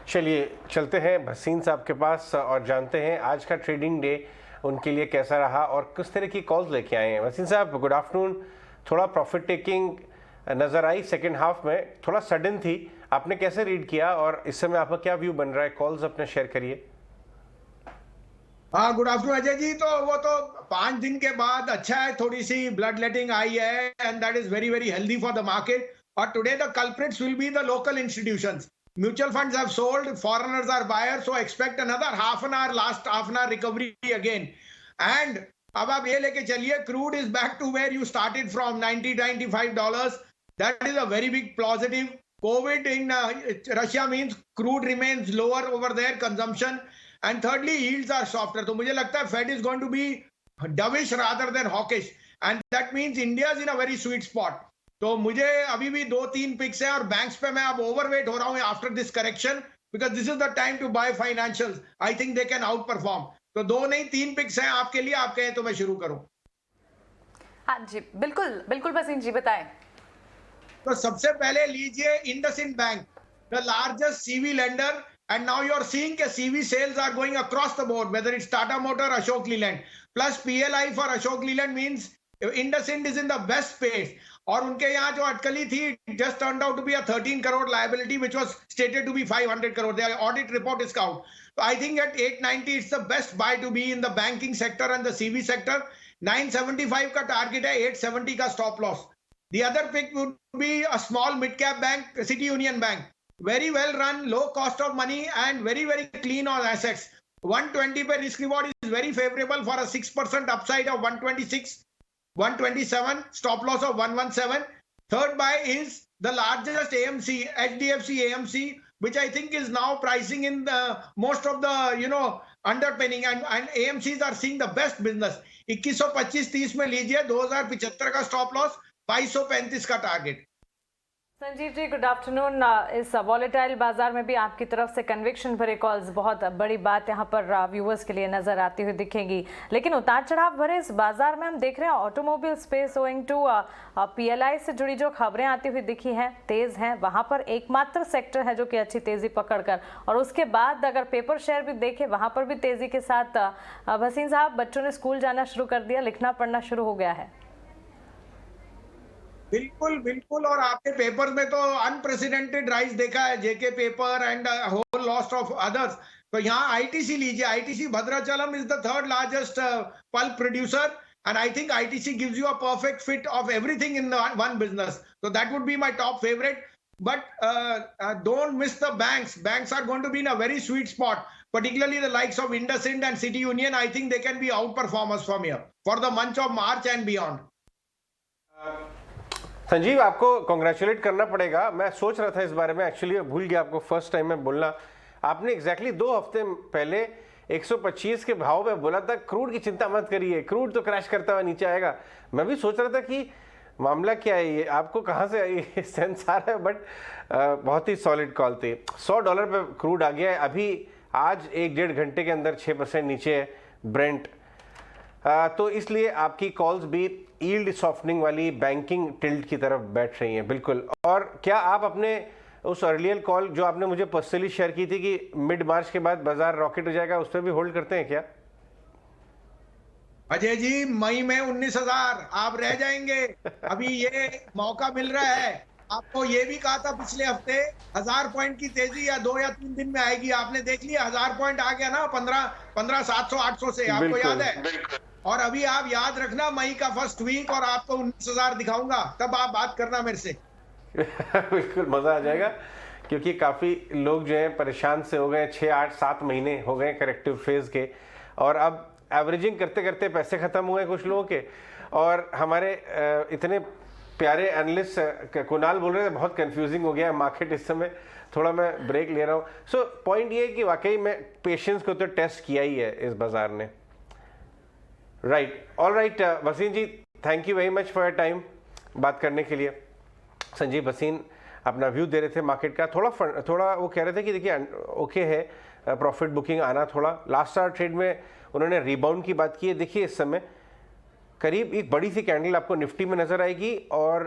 चलिए चलते हैं भसीन साहब के पास और जानते हैं आज का ट्रेडिंग डे उनके लिए कैसा रहा और किस तरह की कॉल्स लेके आए हैं। भसीन साहब गुड आफ्टरनून। थोड़ा प्रॉफिट टेकिंग नज़र आई सेकेंड हाफ में, थोड़ा सडन थी, आपने कैसे रीड किया और इस समय आपका क्या व्यू बन रहा है? कॉल्स अपने शेयर करिए। हाँ, गुड आफ्टरनून अजय जी। तो वो तो 5 दिन के बाद अच्छा है, थोड़ी सी ब्लड लेटिंग आई है and that is very very healthy for the market. और today the culprits will be the local institutions. Mutual funds have sold, foreigners are buyer, so expect another half an hour, last half an hour recovery again. And अब आप ये लेके चलिए, crude is back to where you started from, $90-95। That is a very big positive. COVID in Russia means crude remains lower over there, consumption. And thirdly, yields are softer. तो मुझे लगता है Fed is going to be dovish rather than hawkish, and that means India is in a very sweet spot. तो मुझे अभी भी 2-3 pics है और बैंक्स पे मैं अब ओवरवेट हो रहा हूँ after this correction, because this is the time to buy financials. I think they can outperform. तो 2 नहीं 3 पिक्स हैं आपके लिए, आप कहें तो मैं शुरू करूं। हाँ जी, बिल्कुल बिल्कुल भसीन जी बताएं। तो सबसे पहले लीजिए IndusInd bank, the largest CV lender, and now you are seeing that CV sales are going across the board, whether it's Tata Motor, Ashok Leyland, plus PLI for Ashok Leyland means IndusInd is in the best space. और उनके यहाँ जो अटकली थी, just turned out to be a 13 crore liability which was stated to be 500 crore. Their audit report is out. So I think at 890 it's the best buy to be in the banking sector and the CV sector. 975 का target है, 870 का stop loss. The other pick would be a small mid cap bank, City Union Bank. Very well run, low cost of money and very very clean on assets. 120 per risk reward is very favorable for a 6% upside of 126, 127, stop loss of 117. Third buy is the largest AMC, HDFC AMC, which I think is now pricing in the most of the underpinning, and AMCs are seeing the best business. 2125-30 में लीजिए, 2075 का stop loss, 2235 का target. Sanjeev ji good afternoon. इस volatile बाजार में भी आपकी तरफ से कन्विक्शन भरे कॉल्स बहुत बड़ी बात यहाँ पर व्यूअर्स के लिए नजर आती हुई दिखेंगी, लेकिन उतार चढ़ाव भरे इस बाजार में हम देख रहे हैं automobile space owing to PLI से जुड़ी जो खबरें आती हुई दिखी हैं तेज हैं, वहाँ पर एकमात्र सेक्टर है जो कि अच्छी तेजी पकड़कर, और उसके बाद अगर पेपर शेयर भी देखें वहाँ पर भी तेजी के साथ भसीन साहब बच्चों ने स्कूल जाना शुरू कर दिया, लिखना पढ़ना शुरू हो गया है। बिल्कुल बिल्कुल, और आपके पेपर में तो अनप्रेसिडेंटेड राइज देखा है, जेके पेपर एंड होल लॉस्ट ऑफ अदर्स। तो यहाँ आईटीसी लीजिए, ITC Bhadrachalam is the third largest pulp producer, and I think ITC gives you a perfect fit of everything in one business. So that would be my top favorite. But don't miss the banks. Banks are going to be in a very sweet spot, particularly the likes of IndusInd and City Union. I think they can be outperformers from here for the month of March and beyond. Sanjeev आपको congratulate करना पड़ेगा। मैं सोच रहा था इस बारे में, एक्चुअली भूल गया आपको फर्स्ट टाइम में बोलना। आपने एग्जैक्टली 2 हफ्ते पहले 125 के भाव में बोला था क्रूड की चिंता मत करिए, क्रूड तो क्रैश करता हुआ नीचे आएगा। मैं भी सोच रहा था कि मामला क्या है, ये आपको कहाँ से ये सेंस आ रहा है, बट बहुत ही सॉलिड कॉल थी। $100 पे क्रूड आ गया है अभी, आज 1-1.5 घंटे के अंदर 6% नीचे है ब्रेंट। तो इसलिए आपकी कॉल्स भी यील्ड सॉफ्टनिंग वाली बैंकिंग टिल्ट की तरफ बैठ रही हैं बिल्कुल। और क्या आप अपने उस अर्लियर कॉल जो आपने मुझे पर्सनली शेयर की थी कि मिड मार्च के बाद बाजार रॉकेट हो जाएगा, उस पर भी होल्ड करते हैं क्या? अजय जी, मई में 19,000 आप रह जाएंगे। अभी ये मौका मिल रहा है। आपको ये भी कहा था पिछले हफ्ते 1000 पॉइंट की तेजी या 2 या 3 दिन में आएगी, आपने देख लिया 1000 पॉइंट आ गया ना 15,700-800 से, आपको याद है? और अभी आप याद रखना मई का फर्स्ट वीक और आपको 19,000 दिखाऊंगा, तब आप बात करना मेरे से। बिल्कुल मजा आ जाएगा, क्योंकि काफी लोग जो हैं परेशान से हो गए, 6-8-7 महीने हो गए करेक्टिव फेज के, और अब एवरेजिंग करते करते पैसे खत्म हुए कुछ लोगों के। और हमारे इतने प्यारे एनालिस्ट कुणाल बोल रहे थे बहुत कंफ्यूजिंग हो गया है मार्केट इस समय, थोड़ा मैं ब्रेक ले रहा हूँ। सो पॉइंट ये है कि वाकई में पेशेंस को तो टेस्ट किया ही है इस बाजार ने। Right, all right Wasim ji, thank you very much for your time बात करने के लिए। संजीव भसीन अपना व्यू दे रहे थे मार्केट का। थोड़ा वो कह रहे थे कि देखिए ओके है प्रॉफिट बुकिंग आना, थोड़ा लास्ट आवर ट्रेड में उन्होंने रिबाउंड की बात की है। देखिए इस समय करीब एक बड़ी सी कैंडल आपको निफ्टी में नजर आएगी और